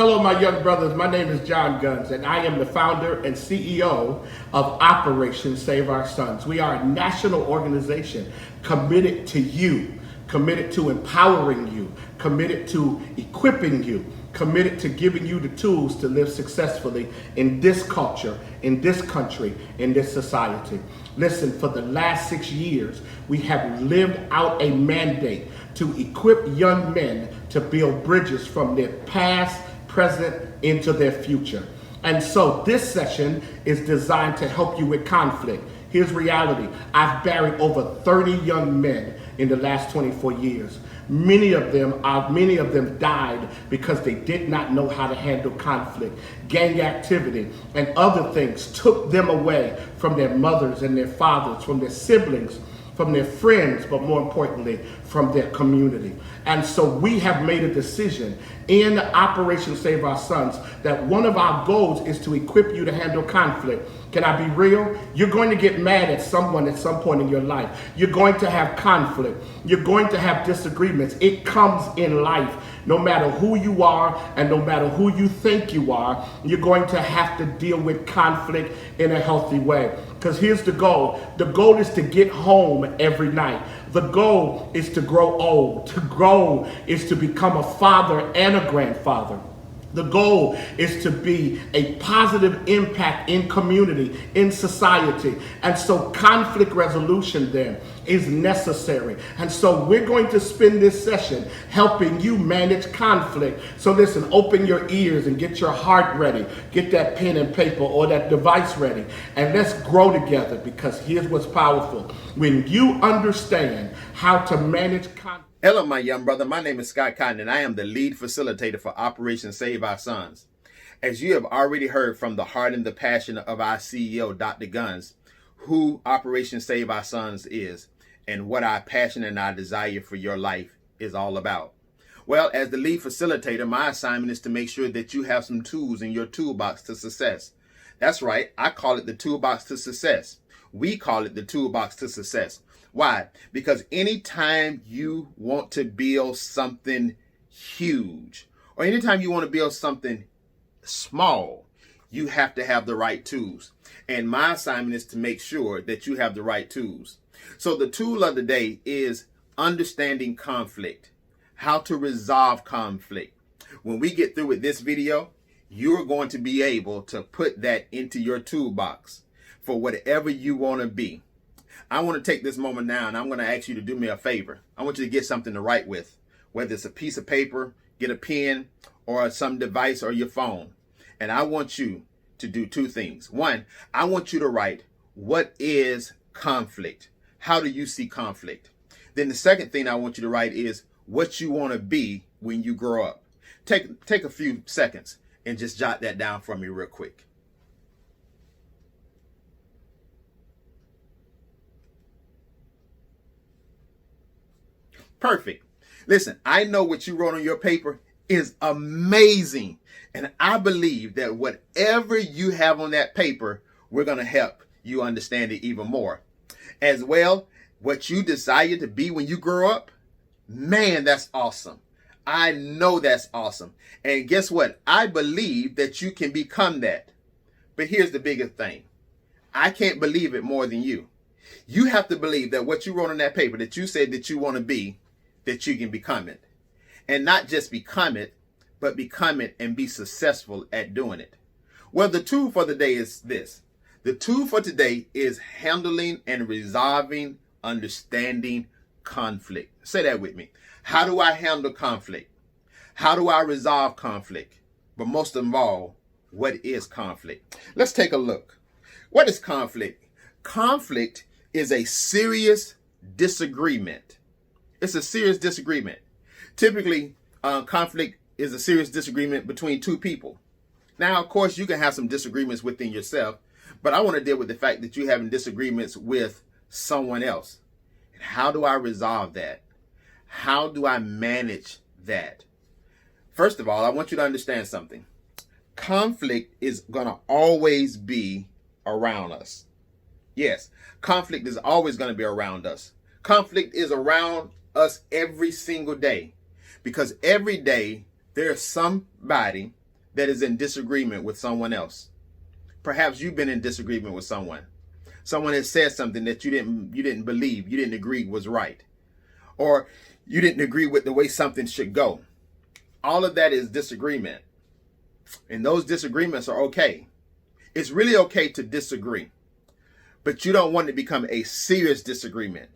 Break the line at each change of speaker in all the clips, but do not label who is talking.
Hello, my young brothers. My name is John Guns, and I am the founder and CEO of Operation Save Our Sons. We are a national organization committed to you, committed to empowering you, committed to equipping you, committed to giving you the tools to live successfully in this culture, in this country, in this society. Listen, for the last 6 years, we have lived out a mandate to equip young men to build bridges from their past, present, into their future. And so this session is designed to help you with conflict. Here's reality. I've buried over 30 young men in the last 24 years. Many of them died because they did not know how to handle conflict. Gang activity and other things took them away from their mothers and their fathers, from their siblings, from their friends, but more importantly, from their community. And so we have made a decision in Operation Save Our Sons that one of our goals is to equip you to handle conflict. Can I be real? You're going to get mad at someone at some point in your life. You're going to have conflict. You're going to have disagreements. It comes in life. No matter who you are and no matter who you think you are, you're going to have to deal with conflict in a healthy way. Because here's the goal. The goal is to get home every night. The goal is to grow old. The goal is to become a father and a grandfather. The goal is to be a positive impact in community, in society. And so conflict resolution then is necessary. And so we're going to spend this session helping you manage conflict. So listen, open your ears and get your heart ready. Get that pen and paper or that device ready. And let's grow together, because here's what's powerful. When you understand how to manage conflict.
Hello, my young brother. My name is Scott Cotton, and I am the lead facilitator for Operation Save Our Sons. As you have already heard from the heart and the passion of our CEO, Dr. Guns, who Operation Save Our Sons is, and what our passion and our desire for your life is all about. Well, as the lead facilitator, my assignment is to make sure that you have some tools in your toolbox to success. That's right. I call it the toolbox to success. We call it the toolbox to success. Why? Because anytime you want to build something huge, or anytime you want to build something small, you have to have the right tools. And my assignment is to make sure that you have the right tools. So the tool of the day is understanding conflict, how to resolve conflict. When we get through with this video, you're going to be able to put that into your toolbox for whatever you want to be. I want to take this moment now, and I'm going to ask you to do me a favor. I want you to get something to write with, whether it's a piece of paper, get a pen, or some device or your phone. And I want you to do two things. One, I want you to write, what is conflict? How do you see conflict? Then the second thing I want you to write is what you want to be when you grow up. Take a few seconds and just jot that down for me real quick. Perfect. Listen, I know what you wrote on your paper is amazing. And I believe that whatever you have on that paper, we're going to help you understand it even more. As well, what you desire to be when you grow up, man, that's awesome. I know that's awesome. And guess what? I believe that you can become that. But here's the biggest thing. I can't believe it more than you. You have to believe that what you wrote on that paper, that you said that you want to be, that you can become it. And not just become it, but become it and be successful at doing it. Well, the tool for the day is this. The tool for today is handling and resolving, understanding conflict. Say that with me. How do I handle conflict? How do I resolve conflict? But most of all, what is conflict? Let's take a look. What is conflict? Conflict is a serious disagreement. It's a serious disagreement. Typically, conflict is a serious disagreement between two people. Now, of course, you can have some disagreements within yourself, but I want to deal with the fact that you're having disagreements with someone else. And how do I resolve that? How do I manage that? First of all, I want you to understand something. Conflict is going to always be around us. Yes, conflict is always going to be around us. Conflict is around us every single day, because every day there's somebody that is in disagreement with someone else. Perhaps you've been in disagreement with someone. Someone has said something that you didn't believe, you didn't agree was right, or you didn't agree with the way something should go. All of that is disagreement. And those disagreements are okay. It's really okay to disagree, but you don't want it to become a serious disagreement,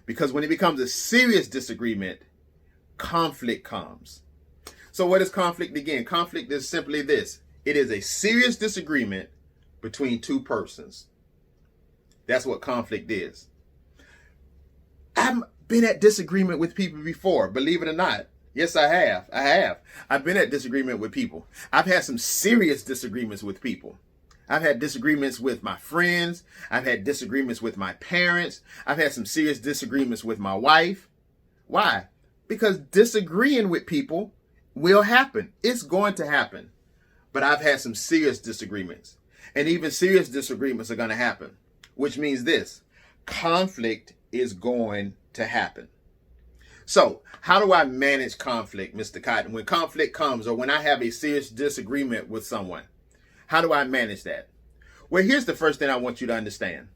because when it becomes a serious disagreement, conflict comes. So what is conflict again? Conflict is simply this. It is a serious disagreement between two persons. That's what conflict is. I've been at disagreement with people before, believe it or not. Yes, I have. I've been at disagreement with people. I've had some serious disagreements with people. I've had disagreements with my friends. I've had disagreements with my parents. I've had some serious disagreements with my wife. Why? Because disagreeing with people will happen. It's going to happen. But I've had some serious disagreements. And even serious disagreements are going to happen. Which means this: conflict is going to happen. So, how do I manage conflict, Mr. Cotton? When conflict comes, or when I have a serious disagreement with someone, how do I manage that? Well, here's the first thing I want you to understand.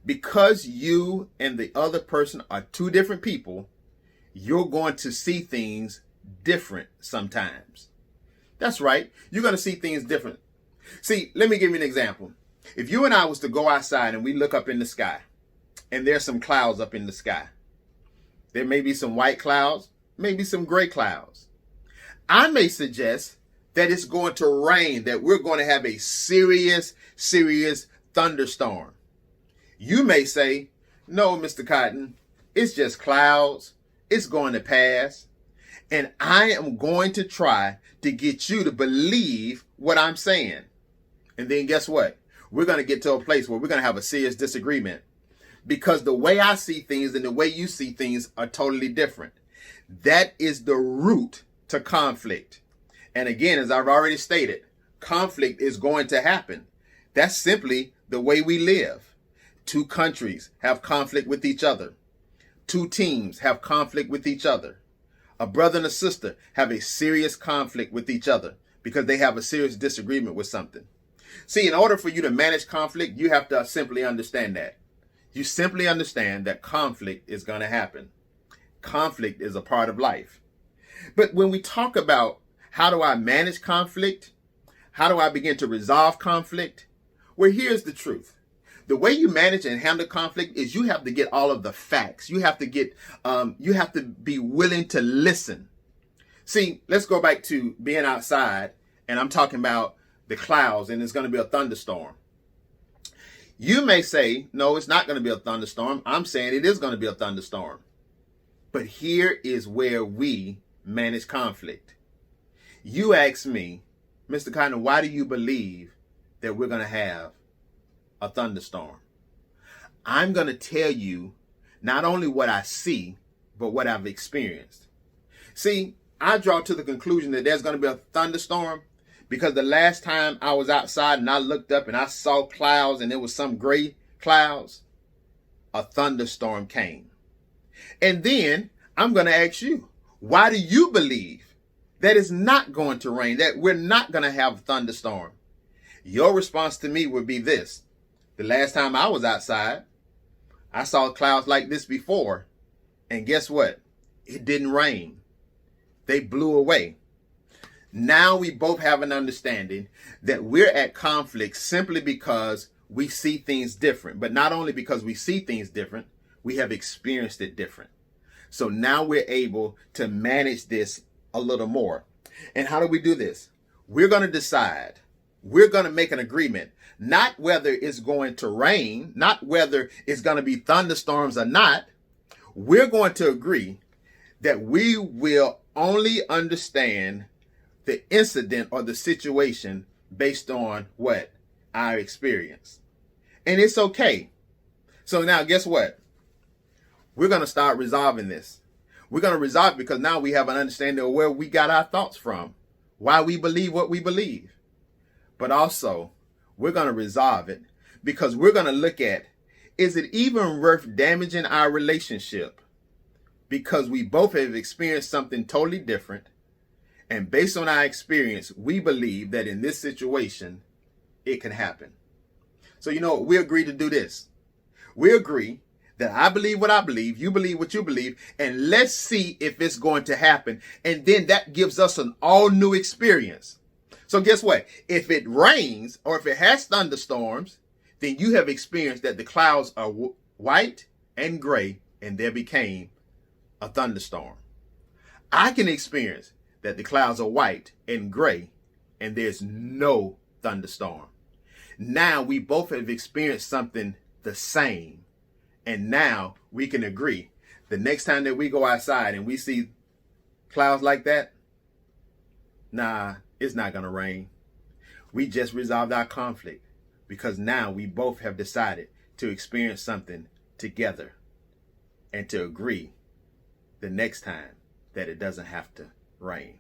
Because you and the other person are two different people, you're going to see things different sometimes. That's right. You're going to see things different. See, let me give you an example. If you and I was to go outside and we look up in the sky, and there's some clouds up in the sky, there may be some white clouds, maybe some gray clouds. I may suggest that it's going to rain, that we're going to have a serious thunderstorm. You may say, no, Mr. Cotton, it's just clouds. It's going to pass. And I am going to try to get you to believe what I'm saying. And then guess what? We're going to get to a place where we're going to have a serious disagreement, because the way I see things and the way you see things are totally different. That is the root to conflict. And again, as I've already stated, conflict is going to happen. That's simply the way we live. Two countries have conflict with each other. Two teams have conflict with each other. A brother and a sister have a serious conflict with each other because they have a serious disagreement with something. See, in order for you to manage conflict, you have to simply understand that. You simply understand that conflict is going to happen. Conflict is a part of life. But when we talk about how do I manage conflict, how do I begin to resolve conflict, well, here's the truth. The way you manage and handle conflict is you have to get all of the facts. You have to be willing to listen. See, let's go back to being outside, and I'm talking about the clouds, and it's going to be a thunderstorm. You may say, no, it's not going to be a thunderstorm. I'm saying it is going to be a thunderstorm. But here is where we manage conflict. You ask me, Mr. Cotton, why do you believe that we're going to have a thunderstorm? I'm going to tell you not only what I see, but what I've experienced. See, I draw to the conclusion that there's going to be a thunderstorm because the last time I was outside and I looked up and I saw clouds and there was some gray clouds, a thunderstorm came. And then I'm going to ask you, why do you believe that it's not going to rain, that we're not going to have a thunderstorm? Your response to me would be this. The last time I was outside, I saw clouds like this before. And guess what? It didn't rain. They blew away. Now we both have an understanding that we're at conflict simply because we see things different. But not only because we see things different, we have experienced it different. So now we're able to manage this a little more. And how do we do this? We're going to decide. We're going to make an agreement. Not whether it's going to rain, not whether it's going to be thunderstorms or not. We're going to agree that we will only understand the incident or the situation based on what? Our experience. And it's okay. So now guess what? We're going to start resolving this. We're going to resolve it because now we have an understanding of where we got our thoughts from, why we believe what we believe. But also, we're going to resolve it because we're going to look at, is it even worth damaging our relationship? Because we both have experienced something totally different. And based on our experience, we believe that in this situation, it can happen. So, we agree to do this. We agree that I believe what I believe, you believe what you believe, and let's see if it's going to happen. And then that gives us an all new experience. So guess what? If it rains or if it has thunderstorms, then you have experienced that the clouds are white and gray and there became a thunderstorm. I can experience that the clouds are white and gray and there's no thunderstorm. Now we both have experienced something the same. And now we can agree. The next time that we go outside and we see clouds like that, nah, it's not going to rain. We just resolved our conflict because now we both have decided to experience something together and to agree the next time that it doesn't have to rain.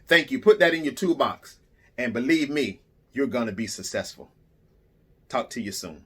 Thank you. Put that in your toolbox and believe me, you're going to be successful. Talk to you soon.